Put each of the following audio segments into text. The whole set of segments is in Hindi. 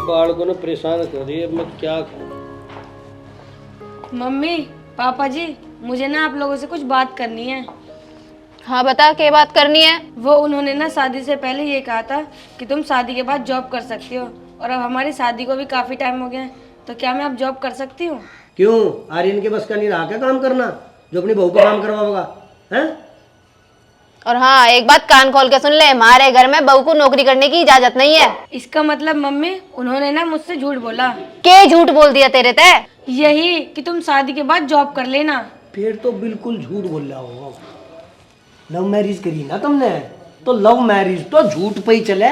बालकों ने परेशान कर दिए, अब मैं क्या करूं। मम्मी, पापा जी, मुझे ना आप लोगों से कुछ बात करनी है। हाँ बता, क्या बात करनी है? वो उन्होंने ना शादी से पहले ये कहा था कि तुम शादी के बाद जॉब कर सकती हो, और अब हमारी शादी को भी काफी टाइम हो गया है, तो क्या मैं अब जॉब कर सकती हूँ? क्यों, आर्यन के बस का नहीं रहा क्या काम करना जो अपनी बहू पे काम करवाओगा? हैं? और हाँ, एक बात कान खोल के सुन ले, हमारे घर में बहू को नौकरी करने की इजाजत नहीं है। इसका मतलब मम्मी, उन्होंने ना मुझसे झूठ बोला। के झूठ बोल दिया तेरे ते? यही कि तुम शादी के बाद जॉब कर लेना। फिर तो बिल्कुल झूठ बोल रहा होगा। लव मैरिज करी ना तुमने, तो लव मैरिज तो झूठ पे ही चले।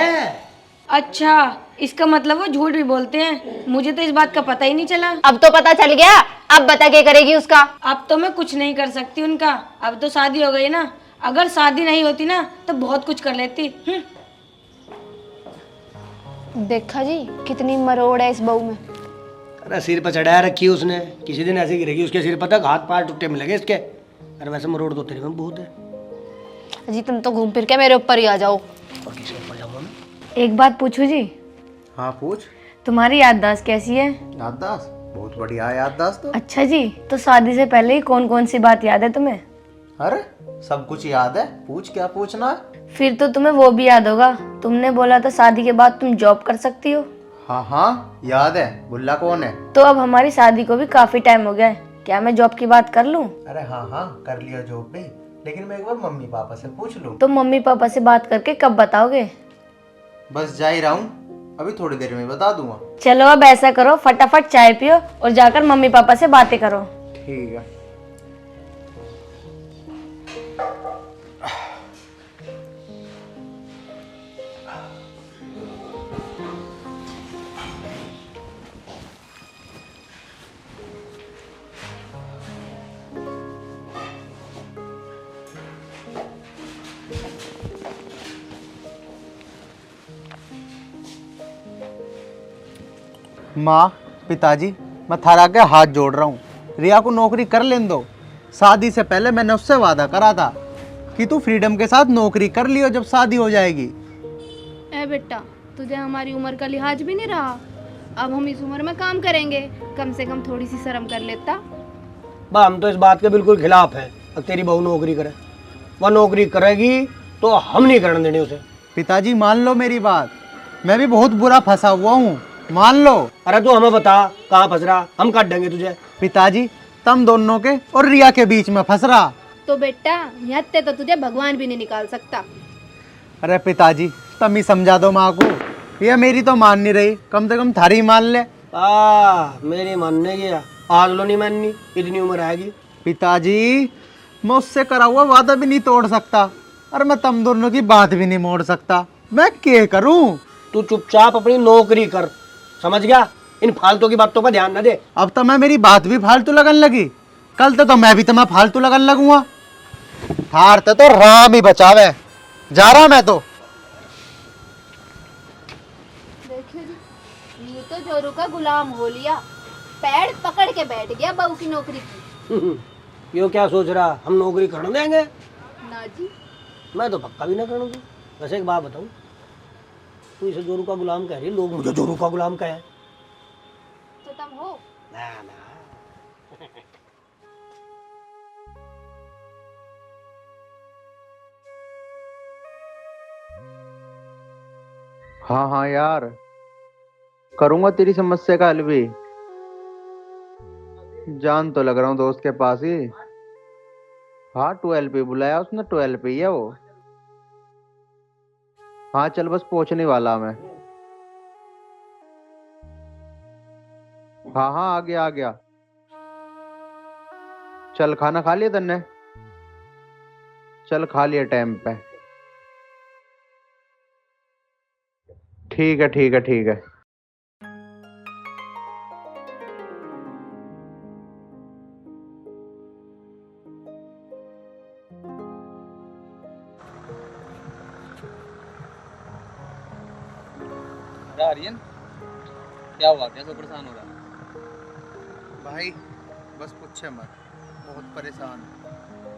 अच्छा, इसका मतलब वो झूठ भी बोलते हैं। मुझे तो इस बात का पता ही नहीं चला। अब तो पता चल गया। अब बता क्या करेगी उसका? अब तो मैं कुछ नहीं कर सकती उनका, अब तो शादी हो गई ना। अगर शादी नहीं होती ना तो बहुत कुछ कर लेती। देखा जी, कितनी मरोड़ है इस बहू में। अरे सिर पर चढ़ाया रखी उसने, किसी दिन ऐसे गिरेगी उसके सिर पर तक हाथ पार टूटे मिलेंगे इसके। अरे वैसे मरोड़ तो तेरे में बहुत है जी, तुम तो घूम फिर के मेरे ऊपर ही आ जाओ। और किसी ऊपर जाऊंगा मैं? एक बात पूछूं जी? हाँ पूछ। तुम्हारी याददाश्त कैसी है? याददाश्त बहुत बढ़िया है, याददाश्त तो। अच्छा जी, तो शादी से पहले ही कौन कौन सी बात याद है तुम्हें? अरे सब कुछ याद है, पूछ क्या पूछना है। फिर तो तुम्हें वो भी याद होगा, तुमने बोला था शादी के बाद तुम जॉब कर सकती हो। हाँ हाँ याद है, बुल्ला कौन है। तो अब हमारी शादी को भी काफी टाइम हो गया है, क्या मैं जॉब की बात कर लूं? अरे हाँ हाँ कर लिया जॉब भी, लेकिन मैं एक बार मम्मी पापा से पूछ लूँ। तो मम्मी पापा से बात करके कब बताओगे? बस जा ही रहा हूँ, अभी थोड़ी देर में बता दूंगा। चलो अब ऐसा करो, फटाफट चाय पियो और जाकर मम्मी पापा से बातें करो। ठीक है। माँ, पिताजी, मैं थारा के हाथ जोड़ रहा हूँ, रिया को नौकरी कर लेने दो। शादी से पहले मैंने उससे वादा करा था कि तू फ्रीडम के साथ नौकरी कर लियो जब शादी हो जाएगी। ए बेटा, तुझे हमारी उम्र का लिहाज भी नहीं रहा। अब हम इस उम्र में काम करेंगे, कम से कम थोड़ी सी शर्म कर लेता। बा हम तो इस बात के बिल्कुल खिलाफ हैं। अब तेरी बहू नौकरी करे, वह नौकरी करेगी तो हम नहीं करने देंगे उसे। पिताजी मान लो मेरी बात, मैं भी बहुत बुरा फंसा हुआ हूँ, मान लो। अरे तू हमें बता कहाँ फंस रहा, हम काट देंगे तुझे। पिताजी तुम दोनों के और रिया के बीच में फंस रहा। तो बेटा, यहाँ ते तो तुझे भगवान भी नहीं निकाल सकता। अरे पिताजी तुम ही समझा दो माँ को, ये मेरी तो मान नहीं रही, कम से कम थारी मान ले। मेरी मानने की आज लो नहीं माननी, इतनी उम्र आएगी। पिताजी मैं उससे करा हुआ वादा भी नहीं तोड़ सकता, और मैं तुम दोनों की बात भी नहीं मोड़ सकता, मैं क्या करूं? तू चुपचाप अपनी नौकरी कर, समझ गया? इन फालतू की बातों पर ध्यान न दे। अब तो मैं मेरी बात भी फालतू लगन लगी, कल तो मैं भी तुम्हें फालतू लगन लगूंगा। थार तो राम ही बचावे, जा रहा मैं तो। देखिए जी, ये तो जोरू का गुलाम हो लिया, पैर पकड़ के बैठ गया बहू की नौकरी की। यो क्या सोच रहा, हम नौकरी करने देंगे? ना जी। मैं तो पक्का भी ना करूँगी। वैसे एक बात बताऊँ, तू इसे जोरू का गुलाम कह रही है, लोग मुझे जोरू का गुलाम कहे। तो तुम हो? ना ना। हाँ हाँ यार, करूंगा तेरी समस्या का हल भी। जान तो लग रहा हूँ दोस्त के पास ही। हाँ 12 पे बुलाया उसने, 12 पे ही है वो। हाँ चल बस पहुंचने वाला मैं। हाँ हाँ आ गया आ गया। चल खाना खा लिया तन्ने? चल खा लिया टाइम पे। ठीक है ठीक है ठीक है। आर्यन, क्या हुआ, कैसे परेशान हो रहा? भाई बस पूछे मत, बहुत परेशान।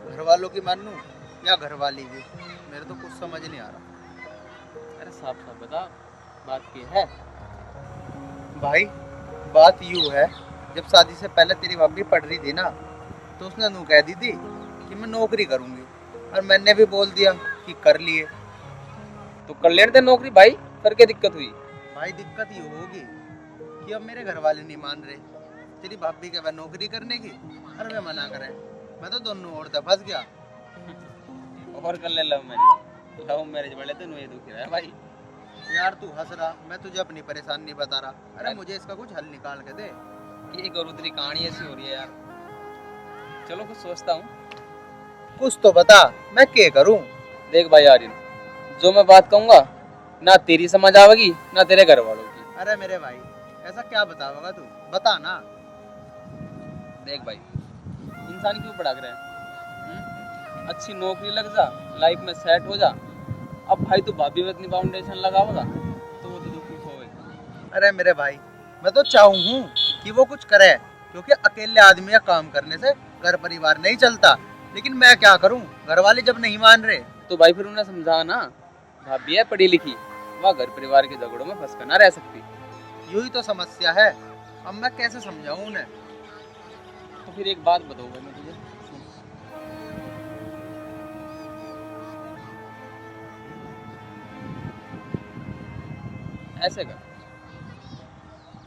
घर वालों की मानूं या घर वाली की, मेरे तो कुछ समझ नहीं आ रहा। अरे साफ साफ बता, बात की है? भाई बात यूँ है, जब शादी से पहले तेरी भाभी पढ़ रही थी ना, तो उसने नू कह दी थी कि मैं नौकरी करूंगी, और मैंने भी बोल दिया कि कर लिए। तो कर लेने दे नौकरी भाई, कर के दिक्कत हुई? भाई दिक्कत ये होगी कि अब मेरे घर वाले नहीं मान रहे, तेरी भाभी के बाद नौकरी करने की, और मैं मना करे। मैं तो दोनों ओर से फंस गया। और कर ले लव मैरिज वाले तो ये दुखी रहा है भाई। यार तू हंस रहा, मैं तुझे अपनी परेशानी बता रहा। अरे मुझे इसका कुछ हल निकाल के दे। ये करूँ, तेरी कहानी ऐसी हो रही है यार। चलो कुछ सोचता हूँ। कुछ तो बता, मैं क्या करूं? देख भाई आर्यन, जो मैं बात कहूँगा ना तेरी समझ आवेगी ना तेरे घर वालों की। अरे मेरे भाई, ऐसा क्या बताओगा तू? बता ना। देख भाई, इंसान क्यों भड़क रहा है? अच्छी नौकरी लग जा, लाइफ में सेट हो जा। अब भाई तू भाभी में इतनी फाउंडेशन लगाओगा तो वो तो दुखी होगा। अरे मेरे भाई, मैं तो चाहूँ कि वो कुछ करे, क्योंकि अकेले आदमी का काम करने से घर परिवार नहीं चलता। लेकिन मैं क्या करूं, घर वाले जब नहीं मान रहे। तो भाई फिर उन्हें समझा ना, भाभी है पढ़ी लिखी, वह घर परिवार के झगड़ों में फंस कर ना रह सकती। यही तो समस्या है, अब मैं कैसे समझाऊं उन्हें? तो फिर एक बात बताऊंगा मैं तुझे, ऐसे कर।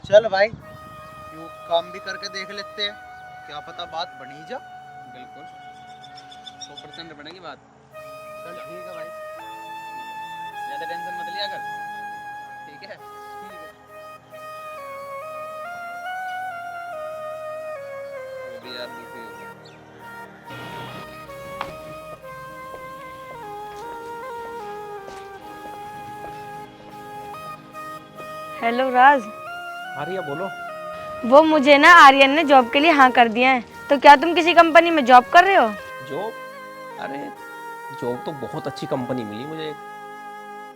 चल भाई, यूं काम भी करके देख लेते हैं, क्या पता बात बनी जा। बिल्कुल 100% बनेगी बात। चल ठीक है भाई। ज्यादा टेंशन मत लिया कर, ठीक है? वो भी यार दुखी हो गया। हेलो राज, हाँ रिया बोलो। वो मुझे ना आर्यन ने जॉब के लिए हाँ कर दिया है, तो क्या तुम किसी कंपनी में जॉब कर रहे हो? जॉब? अरे जॉब तो बहुत अच्छी कंपनी मिली मुझे एक,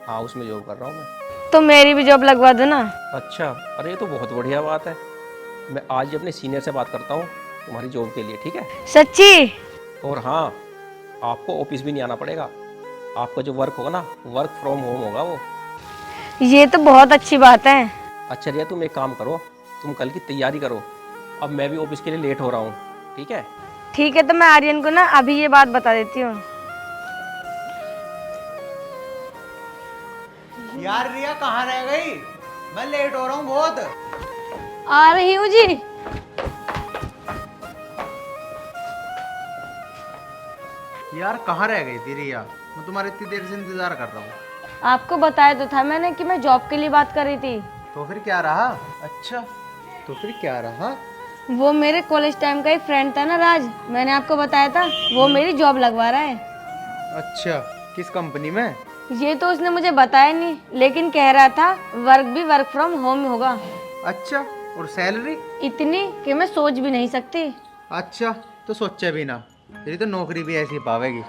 हाँ उसमें जॉब कर रहा हूँ मैं। तो मेरी भी जॉब लगवा दो ना। अच्छा, अरे ये तो बहुत बढ़िया बात है। मैं आज ही अपने सीनियर से बात करता हूँ तुम्हारी जॉब के लिए, ठीक है? सच्ची? और हाँ, आपको ऑफिस भी नहीं आना पड़ेगा। आपका जो वर्क होगा ना, वर्क फ्रॉम होम होगा वो। ये तो बहुत अच्छी बात है। अच्छा रिया, तुम एक काम करो, तुम कल की तैयारी करो। अब मैं भी ऑफिस के लिए लेट हो रहा हूँ, ठीक है? ठीक है, तो मैं आर्यन को ना अभी ये बात बता देती हूँ। यार रिया कहाँ रह गई? मैं लेट हो रहा हूँ बहुत। आ रही हूँ जी। यार कहाँ रह गई थी रिया? मैं तुम्हारे इतनी देर से इंतजार कर रहा हूँ। आपको बताया तो था मैंने कि मैं जॉब के लिए बात कर रही थी। तो फिर क्या रहा? अच्छा, तो फिर क्या रहा? वो मेरे कॉलेज टाइम का एक फ्रेंड था ना राज, मैंने आपको बताया था, वो मेरी जॉब लगवा रहा है। अच्छा, किस कंपनी में? ये तो उसने मुझे बताया नहीं, लेकिन कह रहा था वर्क भी वर्क फ्रॉम होम होगा। अच्छा, और सैलरी? इतनी कि मैं सोच भी नहीं सकती। अच्छा, तो सोचे भी ना, तेरी तो नौकरी भी ऐसी पावेगी।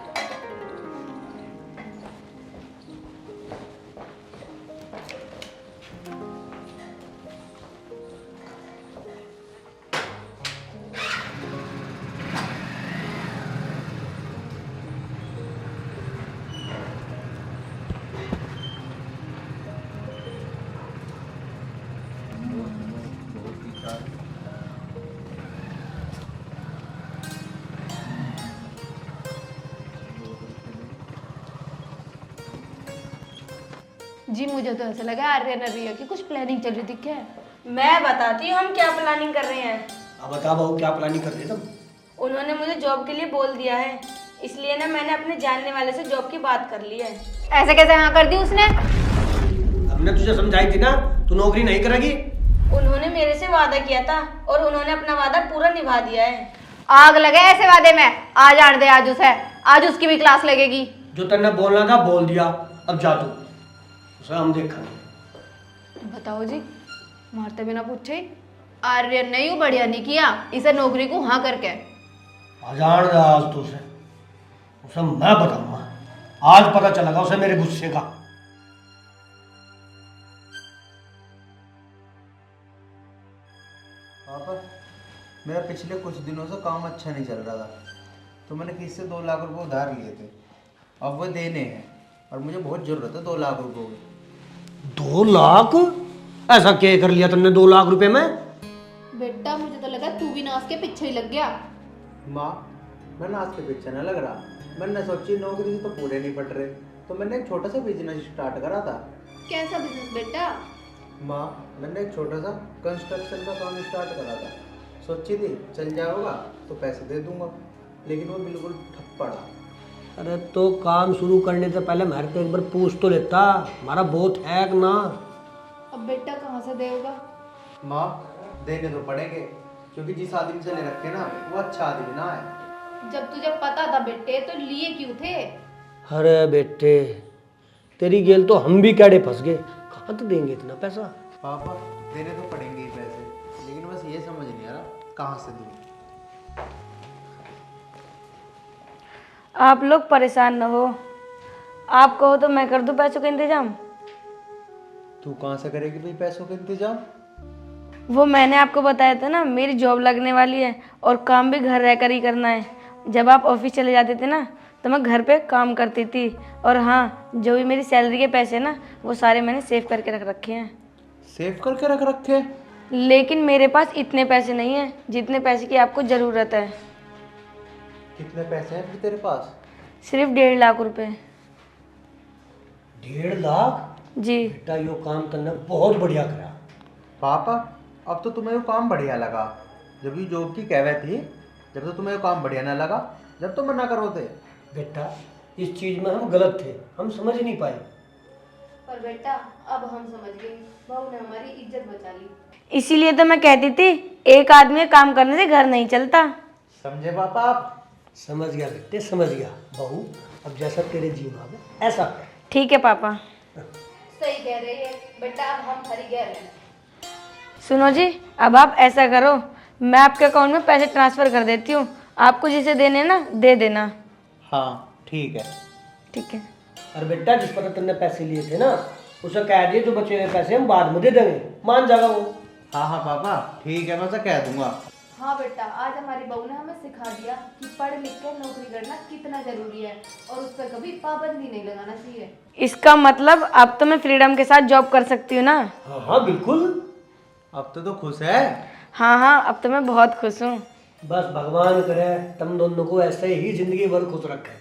जी मुझे तो ऐसा लगा आर्यन और रिया की कुछ प्लानिंग चल रही थी क्या? मैं बताती हूँ हम क्या प्लानिंग कर रहे हैं। अब बता बहू, क्या प्लानिंग कर रही है तुम? उन्होंने मुझे जॉब के लिए बोल दिया है, इसलिए ना मैंने अपने जानने वाले से जॉब की बात कर ली है। ऐसे कैसे हाँ कर दी उसने? हमने तुझे समझाई थी ना, तू नौकरी नहीं करेगी। उन्होंने मेरे से वादा किया था और उन्होंने अपना वादा पूरा निभा दिया है। आग लगे ऐसे वादे में। आज आड़ दे आज उसे, आज उसकी भी क्लास लगेगी। जो तेने बोलना था बोल दिया, अब जा तू, उसे हम देखा। बताओ जी, मारते बिना पूछे ही आर्यन ने यूं बढ़िया नहीं किया इसे नौकरी को हाँ करके। हजार आज तो उसे मैं बताऊंगा, आज पता चलेगा उसे मेरे गुस्से का। पापा, मेरा पिछले कुछ दिनों से काम अच्छा नहीं चल रहा था, तो मैंने किसी से 2 लाख रुपए उधार लिए थे। अब वो देने हैं और मुझे बहुत जरूरत है 2 लाख रुपए की। 2 लाख? ऐसा क्या कर लिया तुमने 2 लाख रुपए में? बेटा मुझे तो लगा तू भी नाच के पीछे ही लग गया। माँ मैं नाच के पीछे न लग रहा, मैंने सोची नौकरी से तो पूरे नहीं पट रहे, तो मैंने एक छोटा सा बिजनेस स्टार्ट करा था। कैसा बिजनेस बेटा? माँ मैंने एक छोटा सा कंस्ट्रक्शन का काम स्टार्ट करा था, सोची थी चल जाएगा तो पैसे दे दूंगा, लेकिन वो बिल्कुल ठप पड़ा। अरे तो काम शुरू करने से पहले मेरे को एक बार पूछ तो लेता, हमारा बहुत है ना। अब बेटा कहाँ से देगा? माँ देने तो पड़ेंगे, क्योंकि जिस आदमी से ले रखे ना वो अच्छा आदमी ना है। जब तुझे पता था बेटे तो लिए क्यों थे? अरे बेटे तेरी गेल तो हम भी कैडे फंस गए, कहाँ तो देंगे इतना पैसा? पापा देने तो पड़ेंगे ही पैसे, लेकिन बस ये समझ नहीं आ रहा कहाँ से दूँ। आप लोग परेशान न हो, आप कहो तो मैं कर दूं पैसों का इंतजाम। तू कहाँ से करेगी भाई पैसों का इंतजाम? वो मैंने आपको बताया था ना, मेरी जॉब लगने वाली है और काम भी घर रहकर ही करना है। जब आप ऑफिस चले जाते थे ना तो मैं घर पे काम करती थी, और हाँ जो भी मेरी सैलरी के पैसे ना वो सारे मैंने सेव करके रख रखे हैं। सेव करके रख रखे? लेकिन मेरे पास इतने पैसे नहीं हैं जितने पैसे की आपको ज़रूरत है। कितने पैसे हैं फिर तेरे पास? सिर्फ 1.5 लाख रुपए। 1.5 लाख? जी। बेटा यो काम तुमने बहुत बढ़िया करा। पापा अब तो तुम्हें वो काम बढ़िया लगा, जब ये जॉब की कहवत थी, जब तो तुम्हें वो काम बढ़िया ना लगा, जब तो मना करो थे। बेटा इस चीज में हम गलत थे, हम समझ नहीं पाए। पर बेटा अब हम समझ गए, बहू ने हमारी इज्जत बचा ली। इसीलिए तो मैं कहती थी एक आदमी के काम करने से घर नहीं चलता। समझे पापा आप? समझ गया बेटे समझ गया। बहू अब जैसा तेरे जी में आवे ऐसा कर। ठीक है पापा। सही कह रही है बेटा, अब हम हरी गए हैं। सुनो जी, अब आप ऐसा करो, मैं आपके अकाउंट में पैसे ट्रांसफ़र कर देती हूँ, आपको जिसे देने ना दे देना। हाँ ठीक है। ठीक है। और बेटा जिस पर तुमने पैसे लिए थे ना उसे कह दिए जो बचे हुए पैसे हम बाद में दे देंगे, मान जाएगा वो। हाँ हाँ पापा ठीक है, मैं उसे कह दूंगा। हाँ बेटा, आज हमारी बहू ने हमें सिखा दिया कि पढ़ लिख कर नौकरी करना कितना जरूरी है और उस पर कभी पाबंदी नहीं लगाना चाहिए। इसका मतलब अब तो मैं फ्रीडम के साथ जॉब कर सकती हूँ ना? हाँ हाँ बिल्कुल। अब तो खुश है। हाँ हाँ, अब तो मैं बहुत खुश हूँ। बस भगवान करे तुम दोनों को ऐसे ही जिंदगी भर खुश रखे।